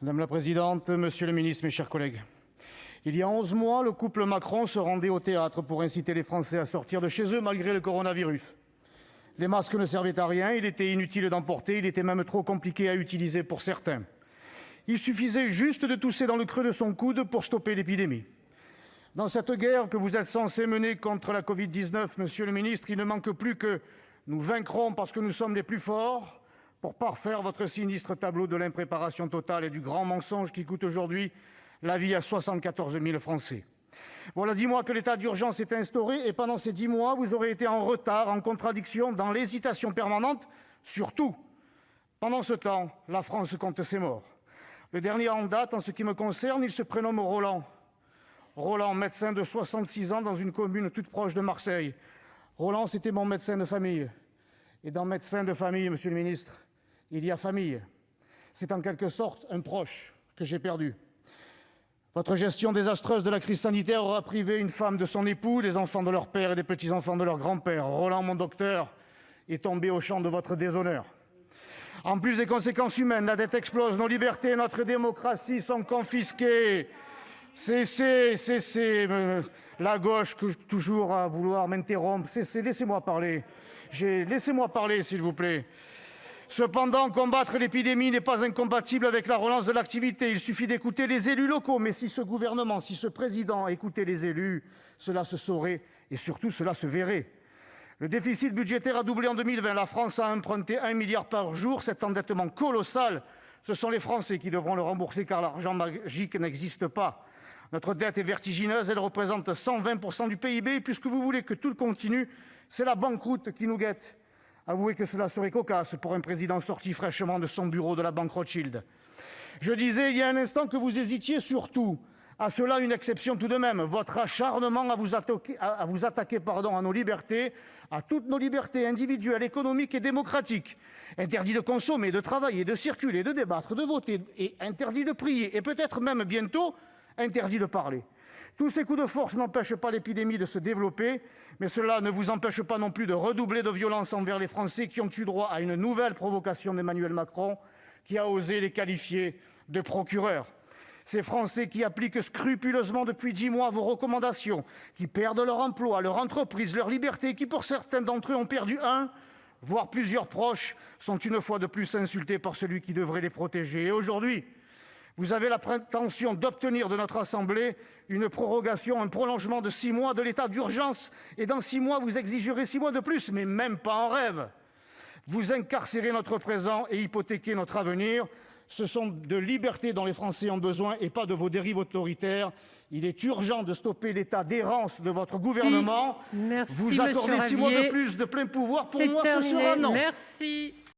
Madame la présidente, monsieur le ministre, mes chers collègues, il y a 11 mois, le couple Macron se rendait au théâtre pour inciter les Français à sortir de chez eux malgré le coronavirus. Les masques ne servaient à rien, il était inutile d'en porter, il était même trop compliqué à utiliser pour certains. Il suffisait juste de tousser dans le creux de son coude pour stopper l'épidémie. Dans cette guerre que vous êtes censé mener contre la Covid-19, monsieur le ministre, il ne manque plus que « nous vaincrons parce que nous sommes les plus forts » pour parfaire votre sinistre tableau de l'impréparation totale et du grand mensonge qui coûte aujourd'hui la vie à 74 000 Français. Voilà 10 mois que l'état d'urgence est instauré et pendant ces 10 mois, vous aurez été en retard, en contradiction, dans l'hésitation permanente, surtout. Pendant ce temps, la France compte ses morts. Le dernier en date, en ce qui me concerne, il se prénomme Roland. Roland, médecin de 66 ans dans une commune toute proche de Marseille. Roland, c'était mon médecin de famille. Et dans médecin de famille, monsieur le ministre, il y a famille. C'est en quelque sorte un proche que j'ai perdu. Votre gestion désastreuse de la crise sanitaire aura privé une femme de son époux, des enfants de leur père et des petits-enfants de leur grand-père. Roland, mon docteur, est tombé au champ de votre déshonneur. En plus des conséquences humaines, la dette explose, nos libertés et notre démocratie sont confisquées. Cessez, la gauche toujours à vouloir m'interrompre. Cessez, laissez-moi parler. Laissez-moi parler, s'il vous plaît. Cependant, combattre l'épidémie n'est pas incompatible avec la relance de l'activité. Il suffit d'écouter les élus locaux. Mais si ce gouvernement, si ce président écoutait les élus, cela se saurait et surtout cela se verrait. Le déficit budgétaire a doublé en 2020. La France a emprunté 1 milliard par jour. Cet endettement colossal, ce sont les Français qui devront le rembourser car l'argent magique n'existe pas. Notre dette est vertigineuse. Elle représente 120% du PIB. Puisque vous voulez que tout continue, c'est la banqueroute qui nous guette. Avouez que cela serait cocasse pour un président sorti fraîchement de son bureau de la banque Rothschild. Je disais il y a un instant que vous hésitiez sur tout. À cela, une exception tout de même, votre acharnement à vous attaquer à nos libertés, à toutes nos libertés individuelles, économiques et démocratiques. Interdit de consommer, de travailler, de circuler, de débattre, de voter, et interdit de prier, et peut-être même bientôt, interdit de parler. Tous ces coups de force n'empêchent pas l'épidémie de se développer, mais cela ne vous empêche pas non plus de redoubler de violence envers les Français qui ont eu droit à une nouvelle provocation d'Emmanuel Macron, qui a osé les qualifier de procureurs. Ces Français qui appliquent scrupuleusement depuis 10 mois vos recommandations, qui perdent leur emploi, leur entreprise, leur liberté, qui pour certains d'entre eux ont perdu un, voire plusieurs proches, sont une fois de plus insultés par celui qui devrait les protéger. Et aujourd'hui, vous avez la prétention d'obtenir de notre Assemblée une prorogation, un prolongement de 6 mois de l'état d'urgence. Et dans 6 mois, vous exigerez 6 mois de plus, mais même pas en rêve. Vous incarcérez notre présent et hypothéquez notre avenir. Ce sont de libertés dont les Français ont besoin et pas de vos dérives autoritaires. Il est urgent de stopper l'état d'errance de votre gouvernement. Merci, vous accordez 6 mois de plus de plein pouvoir. Pour moi, ce sera non. Merci.